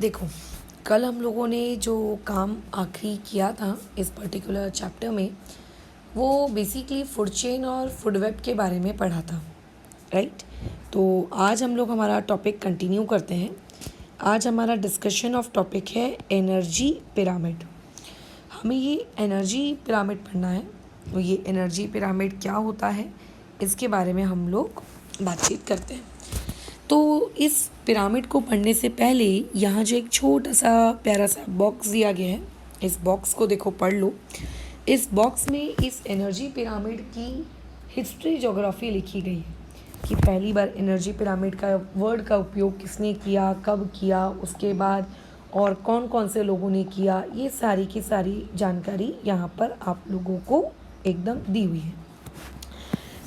देखो, कल हम लोगों ने जो काम आखिरी किया था इस पर्टिकुलर चैप्टर में, वो बेसिकली फूड चेन और फूड वेब के बारे में पढ़ा था, राइट। तो आज हम लोग हमारा टॉपिक कंटिन्यू करते हैं। आज हमारा डिस्कशन ऑफ टॉपिक है एनर्जी पिरामिड। हमें ये एनर्जी पिरामिड पढ़ना है। तो ये एनर्जी पिरामिड क्या होता है, इसके बारे में हम लोग बातचीत करते हैं। तो इस पिरामिड को पढ़ने से पहले यहाँ जो एक छोटा सा प्यारा सा बॉक्स दिया गया है, इस बॉक्स को देखो, पढ़ लो। इस बॉक्स में इस एनर्जी पिरामिड की हिस्ट्री ज्योग्राफी लिखी गई है कि पहली बार एनर्जी पिरामिड का वर्ड का उपयोग किसने किया, कब किया, उसके बाद और कौन कौन से लोगों ने किया। ये सारी की सारी जानकारी यहाँ पर आप लोगों को एकदम दी हुई है।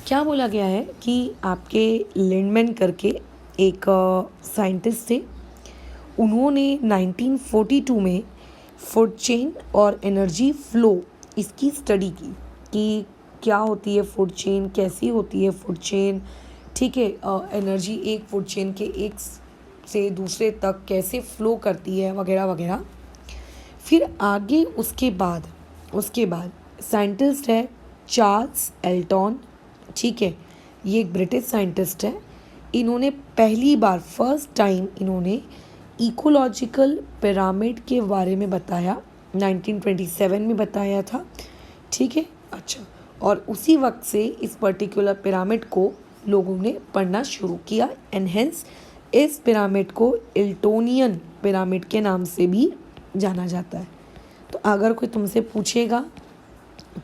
क्या बोला गया है कि आपके लिंडमैन करके एक साइंटिस्ट थे, उन्होंने 1942 में फूड चेन और एनर्जी फ्लो इसकी स्टडी की कि क्या होती है फूड चेन, कैसी होती है फूड चेन, ठीक है, एनर्जी एक फूड चेन के एक से दूसरे तक कैसे फ्लो करती है, वगैरह वगैरह। फिर आगे उसके बाद साइंटिस्ट है चार्ल्स एल्टन, ठीक है, ये एक ब्रिटिश साइंटिस्ट है। इन्होंने पहली बार फर्स्ट टाइम इन्होंने इकोलॉजिकल पिरामिड के बारे में बताया, 1927 में बताया था, ठीक है। अच्छा, और उसी वक्त से इस पर्टिकुलर पिरामिड को लोगों ने पढ़ना शुरू किया एंड हेंस इस पिरामिड को इल्टोनियन पिरामिड के नाम से भी जाना जाता है। तो अगर कोई तुमसे पूछेगा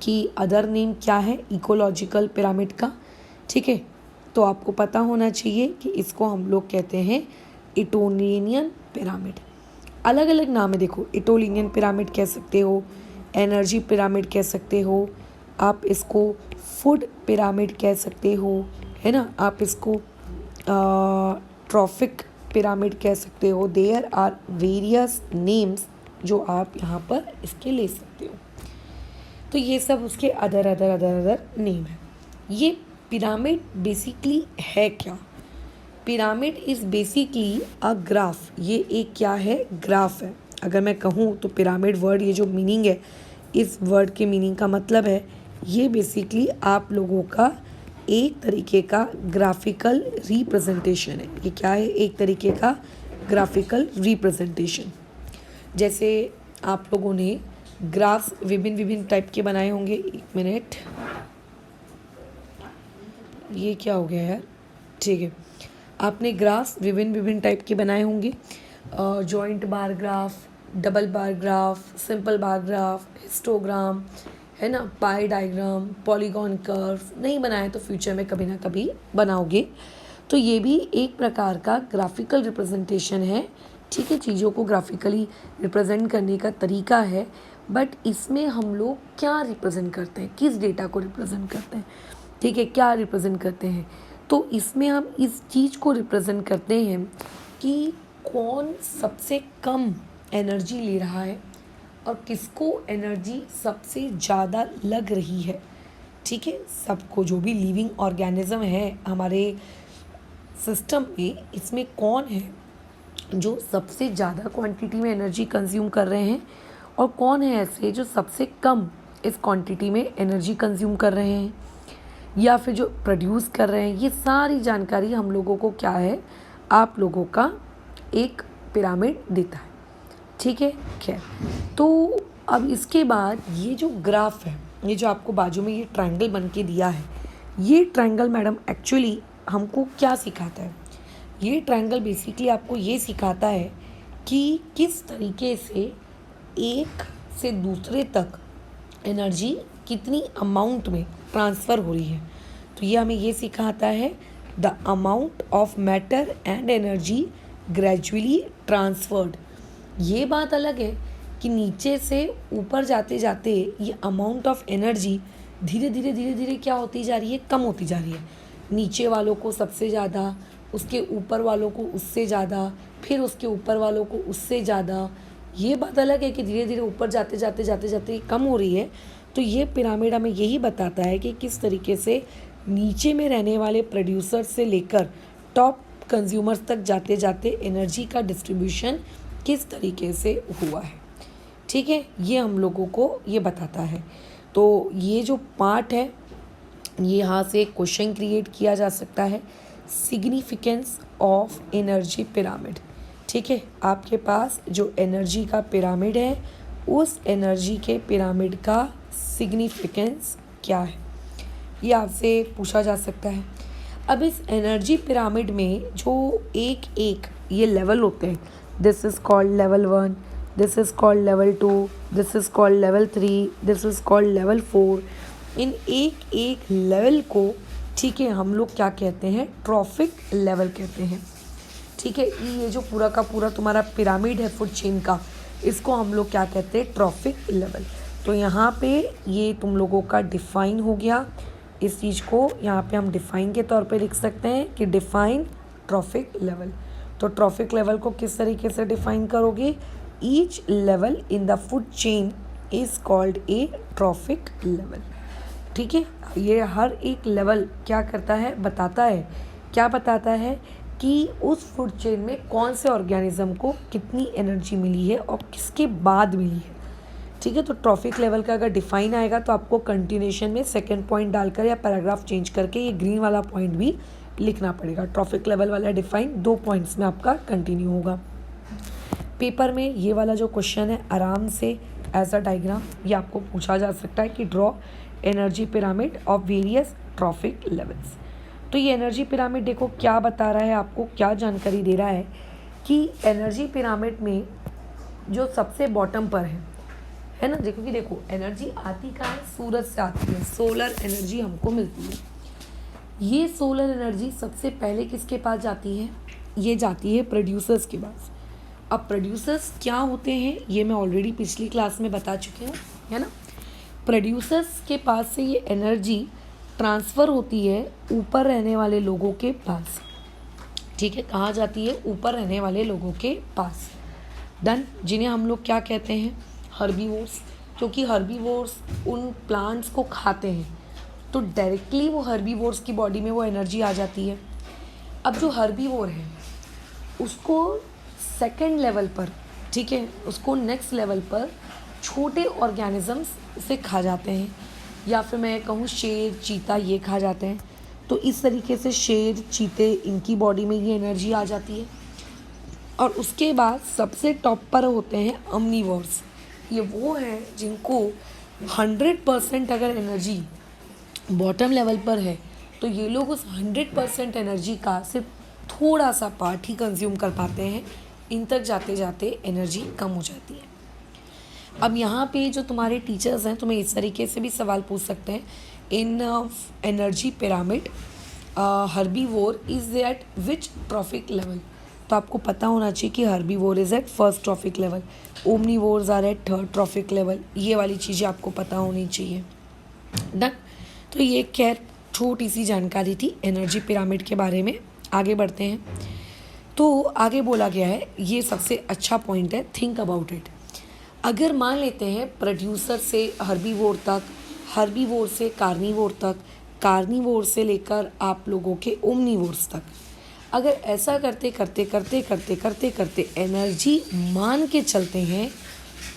कि अदर नेम क्या है इकोलॉजिकल पिरामिड का, ठीक है, तो आपको पता होना चाहिए कि इसको हम लोग कहते हैं इटोलियन पिरामिड। अलग अलग नाम है, देखो, इटोलियन पिरामिड कह सकते हो, एनर्जी पिरामिड कह सकते हो, आप इसको फूड पिरामिड कह सकते हो, है ना, आप इसको ट्रॉफिक पिरामिड कह सकते हो। देयर आर वेरियस नेम्स जो आप यहाँ पर इसके ले सकते हो। तो ये सब उसके अदर नेम है। ये पिरामिड बेसिकली है क्या? Pyramid is basically a graph. ये एक क्या है? ग्राफ है। अगर मैं कहूँ तो पिरामिड वर्ड, ये जो मीनिंग है, इस वर्ड के मीनिंग का मतलब है ये बेसिकली आप लोगों का एक तरीके का ग्राफिकल रिप्रेजेंटेशन है। ये क्या है? एक तरीके का ग्राफिकल रिप्रेजेंटेशन। जैसे आप लोगों ने ग्राफ्स विभिन्न टाइप के बनाए होंगे। एक मिनट, ये क्या हो गया यार? ठीक है, आपने ग्राफ्स विभिन्न टाइप के बनाए होंगे, joint bar graph, double bar graph, simple bar graph, histogram, है ना, पाई डायग्राम, पॉलीगॉन कर्व। नहीं बनाए तो फ्यूचर में कभी ना कभी बनाओगे। तो ये भी एक प्रकार का ग्राफिकल रिप्रेजेंटेशन है, ठीक है, चीज़ों को ग्राफिकली रिप्रेजेंट करने का तरीका है। बट इसमें हम लोग क्या रिप्रेजेंट करते हैं, किस डेटा को रिप्रेजेंट करते हैं, ठीक है, क्या रिप्रेजेंट करते हैं? तो इसमें हम इस चीज़ को रिप्रेजेंट करते हैं कि कौन सबसे कम एनर्जी ले रहा है और किसको एनर्जी सबसे ज़्यादा लग रही है, ठीक है। सबको, जो भी लिविंग ऑर्गेनिज्म है हमारे सिस्टम में, इसमें कौन है जो सबसे ज़्यादा क्वांटिटी में एनर्जी कंज्यूम कर रहे हैं और कौन है ऐसे जो सबसे कम इस क्वांटिटी में एनर्जी कंज्यूम कर रहे हैं या फिर जो प्रोड्यूस कर रहे हैं। ये सारी जानकारी हम लोगों को क्या है, आप लोगों का एक पिरामिड देता है, ठीक है। खैर, तो अब इसके बाद ये जो ग्राफ है, ये जो आपको बाजू में ये ट्रायंगल बन के दिया है, ये ट्रायंगल मैडम एक्चुअली हमको क्या सिखाता है? ये ट्रायंगल बेसिकली आपको ये सिखाता है कि किस तरीके से एक से दूसरे तक एनर्जी कितनी अमाउंट में ट्रांसफ़र हो रही है। तो ये हमें ये सिखाता है the amount of matter and energy gradually transferred. ये बात अलग है कि नीचे से ऊपर जाते जाते ये अमाउंट ऑफ एनर्जी धीरे धीरे क्या होती जा रही है? कम होती जा रही है। नीचे वालों को सबसे ज़्यादा, उसके ऊपर वालों को उससे ज़्यादा, फिर उसके ऊपर वालों को उससे ज़्यादा। ये बात अलग है कि धीरे धीरे ऊपर जाते कम हो रही है। तो ये पिरामिड हमें यही बताता है कि किस तरीके से नीचे में रहने वाले प्रोड्यूसर से लेकर टॉप कंज्यूमर्स तक जाते जाते एनर्जी का डिस्ट्रीब्यूशन किस तरीके से हुआ है। ठीक है, ये हम लोगों को ये बताता है। तो ये जो पार्ट है, ये यहाँ से क्वेश्चन क्रिएट किया जा सकता है, सिग्निफिकेंस ऑफ एनर्जी पिरामिड। ठीक है, आपके पास जो एनर्जी का पिरामिड है, उस एनर्जी के पिरामिड का सिग्निफिकेंस क्या है, ये आपसे पूछा जा सकता है। अब इस एनर्जी पिरामिड में जो एक एक ये लेवल होते हैं, this is called level 1, this is called level 2, this is called level 3, this is called level 4। इन एक एक लेवल को, ठीक है, हम लोग क्या कहते हैं, ट्रॉफिक लेवल कहते हैं। ठीक है, ये जो पूरा का पूरा तुम्हारा पिरामिड है फूड चेन का, इसको हम लोग क्या कहते हैं, ट्रॉफिक लेवल। तो यहाँ पे ये तुम लोगों का डिफाइन हो गया। इस चीज़ को यहाँ पे हम डिफाइन के तौर पे लिख सकते हैं कि डिफाइन ट्रॉफिक लेवल। तो ट्रॉफिक लेवल को किस तरीके से डिफाइन करोगे, each level in the food chain is called a trophic level. ठीक है, ये हर एक लेवल क्या करता है, बताता है, क्या बताता है कि उस फूड चेन में कौन से ऑर्गेनिज्म को कितनी एनर्जी मिली है और किसके बाद मिली है। ठीक है, तो ट्रॉफिक लेवल का अगर डिफाइन आएगा तो आपको कंटिन्यूशन में सेकंड पॉइंट डालकर या पैराग्राफ चेंज करके ये ग्रीन वाला पॉइंट भी लिखना पड़ेगा। ट्रॉफिक लेवल वाला डिफाइन 2 पॉइंट्स में आपका कंटिन्यू होगा। पेपर में ये वाला जो क्वेश्चन है, आराम से एज अ डायग्राम ये आपको पूछा जा सकता है कि draw energy pyramid of various trophic levels. तो ये एनर्जी पिरामिड देखो क्या बता रहा है, आपको क्या जानकारी दे रहा है कि एनर्जी पिरामिड में जो सबसे बॉटम पर है ना, देखो कि देखो एनर्जी आती कहाँ है, सूरज से आती है, सोलर एनर्जी हमको मिलती है। ये सोलर एनर्जी सबसे पहले किसके पास जाती है, ये जाती है प्रोड्यूसर्स के पास। अब प्रोड्यूसर्स क्या होते हैं ये मैं ऑलरेडी पिछली क्लास में बता चुकी हूँ, है ना। प्रोड्यूसर्स के पास से ये एनर्जी ट्रांसफ़र होती है ऊपर रहने वाले लोगों के पास। ठीक है, कहाँ जाती है, ऊपर रहने वाले लोगों के पास। डन, जिन्हें हम लोग क्या कहते हैं, हर्बीवोर्स। क्योंकि हर्बीवोर्स उन प्लांट्स को खाते हैं तो डायरेक्टली वो हर्बीवोर्स की बॉडी में वो एनर्जी आ जाती है। अब जो हर्बीवोर है उसको सेकंड लेवल पर, ठीक है, उसको नेक्स्ट लेवल पर छोटे ऑर्गेनिजम्स उसे खा जाते हैं, या फिर मैं कहूँ शेर, चीता ये खा जाते हैं। तो इस तरीके से शेर, चीते, इनकी बॉडी में ये एनर्जी आ जाती है। और उसके बाद सबसे टॉप पर होते हैं अम्नीवोर्स। ये वो हैं जिनको 100% अगर एनर्जी बॉटम लेवल पर है तो ये लोग उस 100% एनर्जी का सिर्फ थोड़ा सा पार्ट ही कंज्यूम कर पाते हैं, इन तक जाते जाते एनर्जी कम हो जाती है। अब यहाँ पे जो तुम्हारे टीचर्स हैं तुम्हें इस तरीके से भी सवाल पूछ सकते हैं, in energy pyramid herbivore is at which trophic level. तो आपको पता होना चाहिए कि herbivore is at first trophic level, omnivores are at third trophic level. ये वाली चीज़ें आपको पता होनी चाहिए। डन, तो ये खैर छोटी सी जानकारी थी एनर्जी पिरामिड के बारे में। आगे बढ़ते हैं। तो आगे बोला गया है, ये सबसे अच्छा पॉइंट है, थिंक अबाउट इट। अगर मान लेते हैं प्रोड्यूसर से हर्बीवोर तक, हर्बीवोर से कार्निवोर तक, कार्निवोर से लेकर आप लोगों के ओमनीवोर्स तक, अगर ऐसा करते करते करते करते करते करते एनर्जी मान के चलते हैं,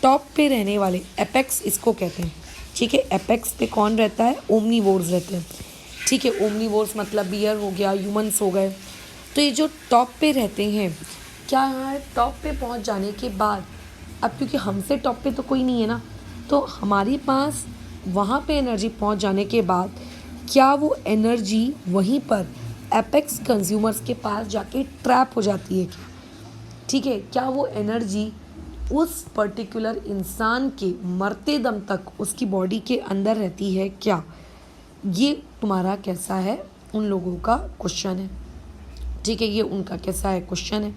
टॉप पे रहने वाले एपेक्स इसको कहते हैं। ठीक है, एपेक्स पे कौन रहता है, ओमनीवोर्स रहते हैं। ठीक है, ओमनीवोर्स मतलब बियर हो गया, ह्यूमंस हो गए। तो ये जो टॉप पे रहते हैं, क्या है, टॉप पे पहुंच जाने के बाद, अब क्योंकि हमसे टॉप पे तो कोई नहीं है ना, तो हमारे पास वहाँ पे एनर्जी पहुंच जाने के बाद क्या वो एनर्जी वहीं पर एपेक्स कंज्यूमर्स के पास जाके ट्रैप हो जाती है। ठीक है, क्या वो एनर्जी उस पर्टिकुलर इंसान के मरते दम तक उसकी बॉडी के अंदर रहती है क्या, ये तुम्हारा कैसा है, उन लोगों का क्वेश्चन है। ठीक है, ये उनका कैसा है क्वेश्चन है।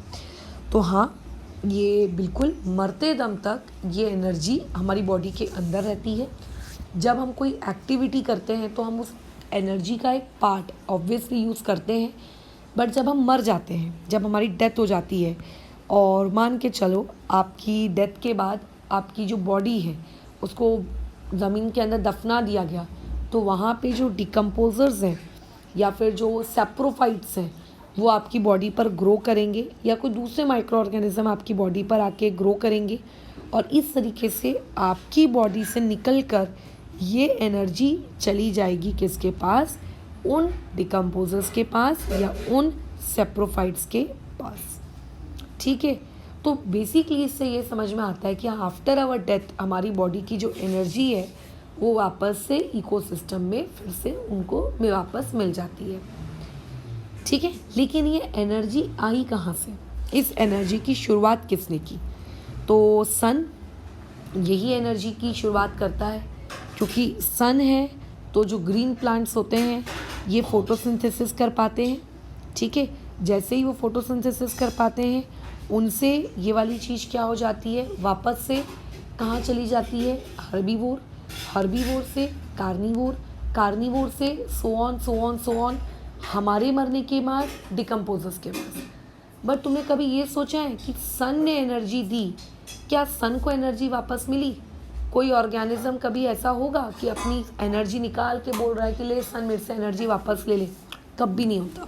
तो हाँ, ये बिल्कुल मरते दम तक ये एनर्जी हमारी बॉडी के अंदर रहती है। जब हम कोई एक्टिविटी करते हैं तो हम उस एनर्जी का एक पार्ट ऑब्वियसली यूज़ करते हैं, बट जब हम मर जाते हैं, जब हमारी डेथ हो जाती है, और मान के चलो आपकी डेथ के बाद आपकी जो बॉडी है उसको ज़मीन के अंदर दफना दिया गया, तो वहाँ पे जो डिकम्पोजर्स हैं या फिर जो सैप्रोफाइट्स हैं वो आपकी बॉडी पर ग्रो करेंगे या कोई दूसरे माइक्रो ऑर्गेनिज्म आपकी बॉडी पर आके ग्रो करेंगे और इस तरीके से आपकी बॉडी से निकल कर ये एनर्जी चली जाएगी किसके पास, उन डिकम्पोजर्स के पास या उन सेप्रोफाइट्स के पास। ठीक है, तो बेसिकली इससे ये समझ में आता है कि आफ्टर आवर डेथ हमारी बॉडी की जो एनर्जी है वो वापस से इकोसिस्टम में फिर से उनको वापस मिल जाती है। ठीक है, लेकिन ये एनर्जी आई कहाँ से, इस एनर्जी की शुरुआत किसने की? तो सन यही एनर्जी की शुरुआत करता है, क्योंकि सन है तो जो ग्रीन प्लांट्स होते हैं ये फोटोसिंथेसिस कर पाते हैं। ठीक है, जैसे ही वो फोटोसिंथेसिस कर पाते हैं उनसे ये वाली चीज़ क्या हो जाती है, वापस से कहाँ चली जाती है, हर्बीवोर, हर्बीवोर से कार्निवोर, कार्निवोर से सो ऑन हमारे मरने के बाद डिकम्पोजर्स के पास। बट तुमने कभी ये सोचा है कि सन ने एनर्जी दी, क्या सन को एनर्जी वापस मिली? कोई ऑर्गेनिज्म कभी ऐसा होगा कि अपनी एनर्जी निकाल के बोल रहा है कि ले सन मेरे से एनर्जी वापस ले ले? कभी नहीं होता।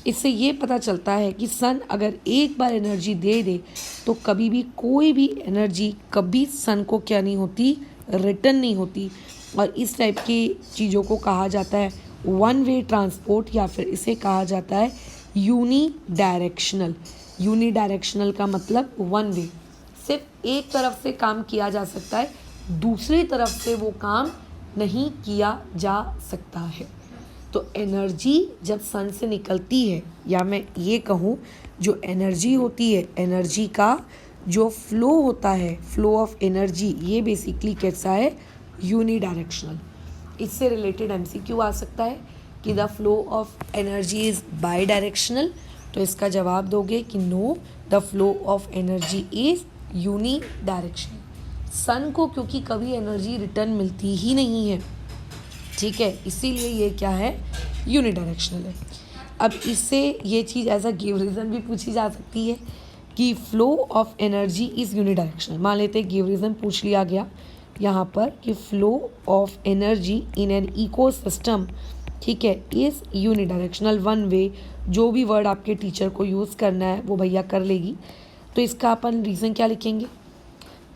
इससे ये पता चलता है कि सन अगर एक बार एनर्जी दे दे तो कभी भी कोई भी एनर्जी कभी सन को क्या नहीं होती, रिटर्न नहीं होती। और इस टाइप की चीज़ों को कहा जाता है वन वे ट्रांसपोर्ट, या फिर इसे कहा जाता है यूनी डायरेक्शनल। यूनी डायरेक्शनल का मतलब वन वे, सिर्फ एक तरफ से काम किया जा सकता है, दूसरी तरफ से वो काम नहीं किया जा सकता है। तो एनर्जी जब सन से निकलती है, या मैं ये कहूँ जो एनर्जी होती है, एनर्जी का जो फ्लो होता है, फ्लो ऑफ एनर्जी, ये बेसिकली कैसा है, यूनी डायरेक्शनल। इससे रिलेटेड एमसीक्यू आ सकता है कि the flow of energy is bidirectional, तो इसका जवाब दोगे कि no, the flow of energy is unidirectional. Sun को क्योंकि कभी एनर्जी रिटर्न मिलती ही नहीं है, ठीक है, इसीलिए ये क्या है, यूनी डायरेक्शनल है। अब इससे ये चीज़ एज अ गिव रीज़न भी पूछी जा सकती है कि flow of energy is unidirectional. मान लेते गिव रीज़न पूछ लिया गया यहाँ पर कि flow of energy in an ecosystem, ठीक है, is unidirectional, one way, जो भी वर्ड आपके टीचर को यूज़ करना है वो भैया कर लेगी। तो इसका अपन रीज़न क्या लिखेंगे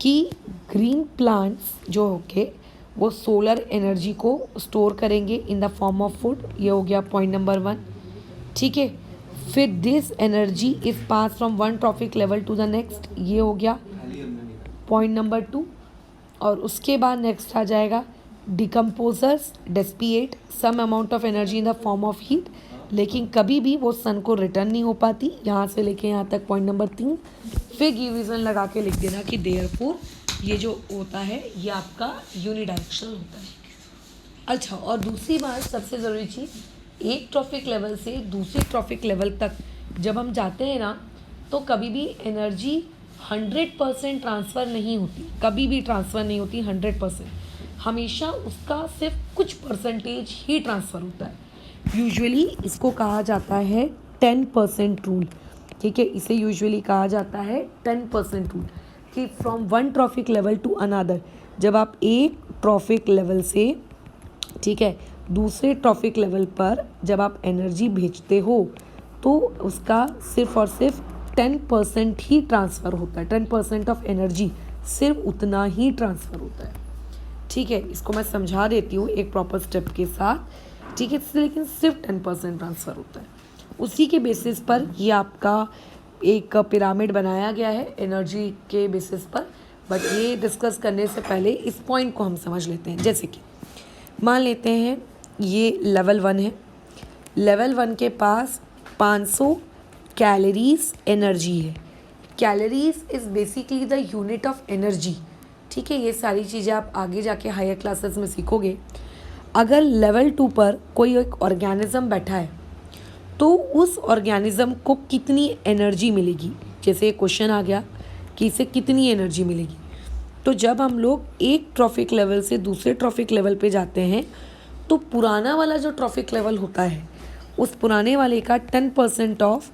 कि ग्रीन प्लांट्स जो होंगे वो सोलर एनर्जी को स्टोर करेंगे in the form of food, ये हो गया पॉइंट नंबर 1। ठीक है, फिर this energy is pass from one trophic level to the next, ये हो गया पॉइंट नंबर 2। और उसके बाद नेक्स्ट आ जाएगा decomposers dissipate some amount of energy in the form of heat, लेकिन कभी भी वो सन को रिटर्न नहीं हो पाती। यहाँ से लेके यहाँ तक पॉइंट नंबर 3। फिर गिव रीज़न लगा के लिख देना कि देयरफॉर ये जो होता है ये आपका यूनी डायरेक्शनल होता है। अच्छा, और दूसरी बात सबसे ज़रूरी चीज़, एक ट्रॉफिक लेवल से दूसरे ट्रॉफिक लेवल तक जब हम जाते हैं ना, तो कभी भी एनर्जी 100% ट्रांसफ़र नहीं होती, कभी भी ट्रांसफ़र नहीं होती 100%, हमेशा उसका सिर्फ कुछ परसेंटेज ही ट्रांसफ़र होता है। यूजुअली इसको कहा जाता है 10% रूल। ठीक है, इसे यूजुअली कहा जाता है 10% रूल कि from one trophic level to another, जब आप एक ट्रॉफिक लेवल से, ठीक है, दूसरे ट्रॉफिक लेवल पर जब आप एनर्जी भेजते हो तो उसका सिर्फ और सिर्फ 10% ही ट्रांसफ़र होता है। 10% ऑफ एनर्जी सिर्फ उतना ही ट्रांसफ़र होता है। ठीक है, इसको मैं समझा देती हूँ एक प्रॉपर स्टेप के साथ। ठीक है, लेकिन सिर्फ 10% ट्रांसफ़र होता है। उसी के बेसिस पर ये आपका एक पिरामिड बनाया गया है एनर्जी के बेसिस पर। बट ये डिस्कस करने से पहले इस पॉइंट को हम समझ लेते हैं। जैसे कि मान लेते हैं ये लेवल 1 है, लेवल 1 के पास 500 कैलोरीज एनर्जी है। Calories is basically the unit of energy. ठीक है, ये सारी चीज़ें आप आगे जाके हायर क्लासेस में सीखोगे। अगर लेवल 2 पर कोई एक ऑर्गेनिज्म बैठा है तो उस ऑर्गेनिज्म को कितनी एनर्जी मिलेगी, जैसे क्वेश्चन आ गया कि इसे कितनी एनर्जी मिलेगी। तो जब हम लोग एक ट्रॉफिक लेवल से दूसरे ट्रॉफिक लेवल पे जाते हैं तो पुराना वाला जो ट्रॉफिक लेवल होता है उस पुराने वाले का 10% of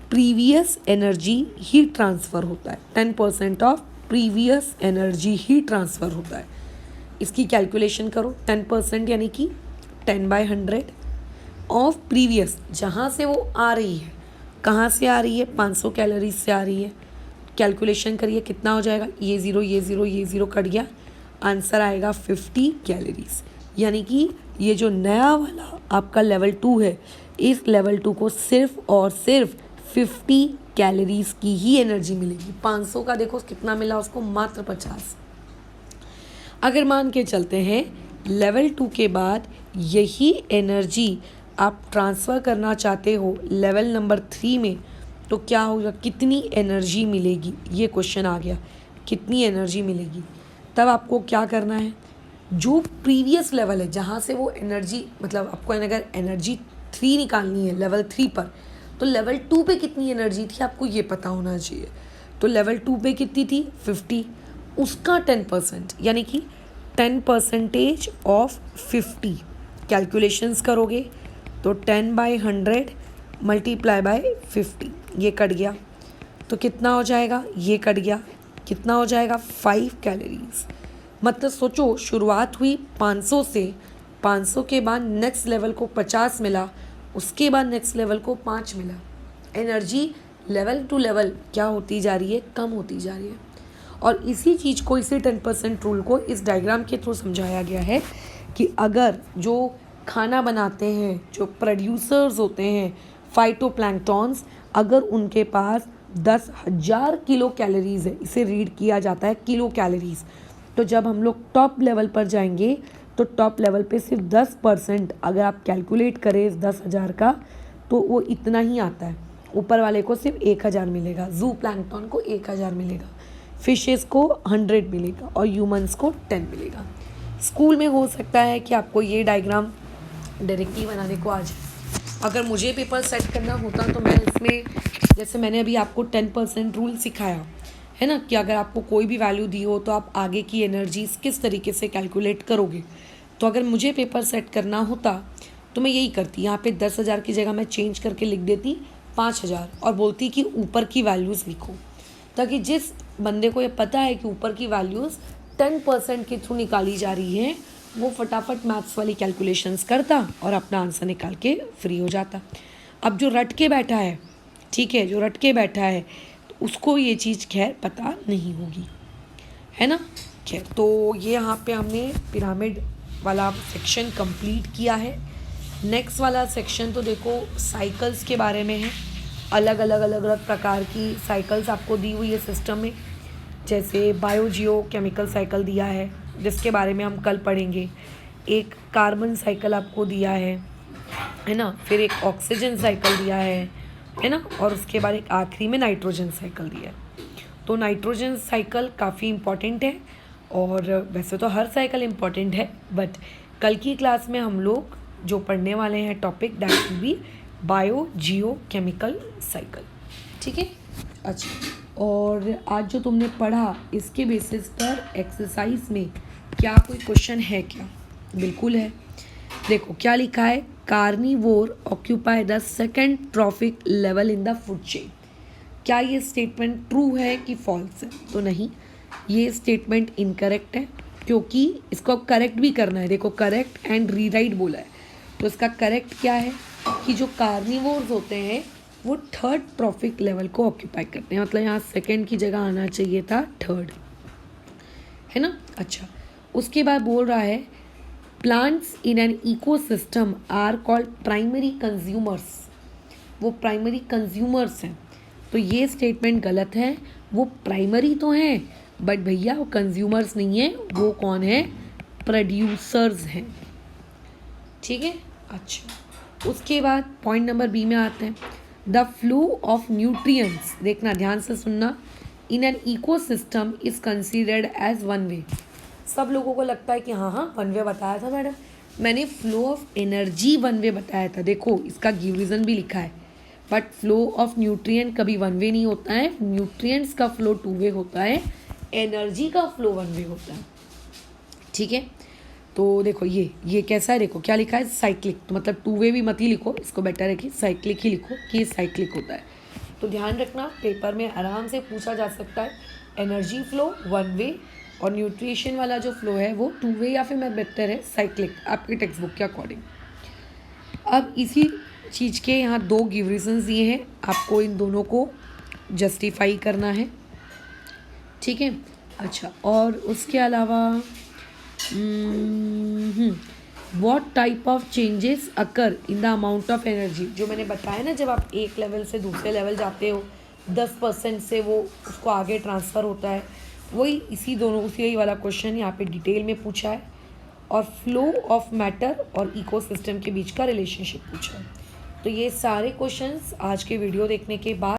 previous energy he transfer होता है। 10% of previous energy he transfer होता है। इसकी कैलकुलेशन करो, 10% यानी कि 10/100, ऑफ प्रीवियस, जहाँ से वो आ रही है, कहाँ से आ रही है, 500 कैलोरीज से आ रही है। कैलकुलेशन करिए कितना हो जाएगा, ये ज़ीरो ये ज़ीरो ये ज़ीरो कट गया, आंसर आएगा 50 कैलोरीज। यानी कि ये जो नया वाला आपका लेवल 2 है, इस लेवल 2 को सिर्फ और सिर्फ 50 कैलोरीज की ही एनर्जी मिलेगी। 500 का देखो कितना मिला उसको, मात्र 50। अगर मान के चलते हैं लेवल 2 के बाद यही एनर्जी आप ट्रांसफ़र करना चाहते हो लेवल नंबर 3 में, तो क्या होगा, कितनी एनर्जी मिलेगी, ये क्वेश्चन आ गया, कितनी एनर्जी मिलेगी। तब आपको क्या करना है, जो प्रीवियस लेवल है जहाँ से वो एनर्जी, मतलब आपको अगर एनर्जी 3 निकालनी है लेवल 3 पर, तो लेवल 2 पे कितनी एनर्जी थी आपको ये पता होना चाहिए। तो लेवल 2 पे कितनी थी, 50, उसका 10%, यानी कि 10% ऑफ 50। कैलकुलेशंस करोगे तो 10/100 मल्टीप्लाई बाय 50, ये कट गया तो कितना हो जाएगा, ये कट गया, कितना हो जाएगा, 5 कैलोरीज। मतलब सोचो, शुरुआत हुई 500 से, 500 के बाद नेक्स्ट लेवल को 50 मिला, उसके बाद नेक्स्ट लेवल को 5 मिला। एनर्जी लेवल टू लेवल क्या होती जा रही है, कम होती जा रही है। और इसी चीज़ को, इसी 10% रूल को इस डायग्राम के थ्रू समझाया गया है कि अगर जो खाना बनाते हैं, जो प्रोड्यूसर्स होते हैं फाइटोप्लैंक्टॉन्स, अगर उनके पास 10,000 किलो कैलोरीज है, इसे रीड किया जाता है किलो कैलोरीज, तो जब हम लोग टॉप लेवल पर जाएंगे तो टॉप लेवल पे सिर्फ 10%, अगर आप कैलकुलेट करें इस 10,000 का, तो वो इतना ही आता है। ऊपर वाले को सिर्फ 1,000 मिलेगा, जू प्लैंक्टन को 1,000 मिलेगा, फिशेस को 100 मिलेगा और ह्यूमंस को 10 मिलेगा। स्कूल में हो सकता है कि आपको ये डायग्राम डायरेक्टली बनाने को आ जाए। अगर मुझे पेपर सेट करना होता तो मैं इसमें, जैसे मैंने अभी आपको 10% रूल सिखाया है ना, कि अगर आपको कोई भी वैल्यू दी हो तो आप आगे की एनर्जीज किस तरीके से कैलकुलेट करोगे। तो अगर मुझे पेपर सेट करना होता तो मैं यही करती, यहाँ पे 10,000 की जगह मैं चेंज करके लिख देती 5,000 और बोलती कि ऊपर की वैल्यूज़ लिखो, ताकि जिस बंदे को ये पता है कि ऊपर की वैल्यूज़ 10% के थ्रू निकाली जा रही हैं, वो फटाफट मैथ्स वाली कैलकुलेशंस करता और अपना आंसर निकाल के फ्री हो जाता। अब जो रट के बैठा है, ठीक है, जो रट के बैठा है तो उसको ये चीज़ खैर पता नहीं होगी, है ना। खैर, तो ये यहाँ पे हमने पिरामिड वाला सेक्शन कंप्लीट किया है। नेक्स्ट वाला सेक्शन तो देखो साइकिल्स के बारे में है। अलग अलग प्रकार की साइकिल्स आपको दी हुई है सिस्टम में, जैसे बायोजियो केमिकल साइकिल दिया है जिसके बारे में हम कल पढ़ेंगे, एक कार्बन साइकिल आपको दिया है ना, फिर एक ऑक्सीजन साइकिल दिया है ना, और उसके बाद एक आखिरी में नाइट्रोजन साइकिल दिया है। तो नाइट्रोजन साइकिल काफ़ी इम्पॉर्टेंट है, और वैसे तो हर साइकिल इम्पॉर्टेंट है, बट कल की क्लास में हम लोग जो पढ़ने वाले हैं topic, that will be bio Jio chemical cycle, ठीक है। अच्छा, और आज जो तुमने पढ़ा इसके बेसिस पर एक्सरसाइज में क्या कोई क्वेश्चन है क्या? बिल्कुल है। देखो क्या लिखा है, carnivore occupy the second trophic level in the food chain. क्या ये स्टेटमेंट ट्रू है कि फॉल्स है? तो नहीं, ये स्टेटमेंट इनकरेक्ट है, क्योंकि इसको करेक्ट भी करना है। देखो करेक्ट एंड रीराइट बोला है, तो इसका करेक्ट क्या है कि जो कार्निवोर्स होते हैं वो थर्ड ट्रॉफिक लेवल को ऑक्यूपाई करते हैं, मतलब यहाँ सेकंड की जगह आना चाहिए था थर्ड, है ना। अच्छा, उसके बाद बोल रहा है plants in an ecosystem are called primary consumers. वो प्राइमरी कंज्यूमर्स हैं, तो ये स्टेटमेंट गलत है। वो प्राइमरी तो हैं बट भैया वो कंज्यूमर्स नहीं है, वो कौन है, प्रोड्यूसर्स हैं, ठीक है। अच्छा, उसके बाद पॉइंट नंबर बी में आते हैं, द फ्लो ऑफ न्यूट्रिएंट्स, देखना ध्यान से सुनना, in an ecosystem is considered as one way. सब लोगों को लगता है कि हाँ वन वे बताया था मैडम, मैंने flow of energy one way बताया था। देखो इसका गिव रीज़न भी लिखा है, बट फ्लो ऑफ न्यूट्रिएंट कभी वन वे नहीं होता है। न्यूट्रिएंट्स का फ्लो टू वे होता है, एनर्जी का फ्लो वन वे होता है, ठीक है। तो देखो ये कैसा है, देखो क्या लिखा है, साइक्लिक, तो मतलब टू वे भी मत ही लिखो, इसको बेटर है कि साइक्लिक ही लिखो कि ये साइक्लिक होता है। तो ध्यान रखना, पेपर में आराम से पूछा जा सकता है, एनर्जी फ्लो वन वे और न्यूट्रिशन वाला जो फ्लो है वो टू वे या फिर मैं बेहतर है साइक्लिक, आपके टेक्स्ट बुक के अकॉर्डिंग। अब इसी चीज़ के यहाँ 2 गिव रीजंस दिए हैं, आपको इन दोनों को जस्टिफाई करना है, ठीक है। अच्छा, और उसके अलावा what type of changes occur in the amount of energy, जो मैंने बताया ना, जब आप एक लेवल से दूसरे लेवल जाते हो 10% से वो उसको आगे ट्रांसफ़र होता है, वही उसी वाला क्वेश्चन यहाँ पे डिटेल में पूछा है, और फ्लो ऑफ मैटर और इकोसिस्टम के बीच का रिलेशनशिप पूछा है। तो ये सारे क्वेश्चंस आज के वीडियो देखने के बाद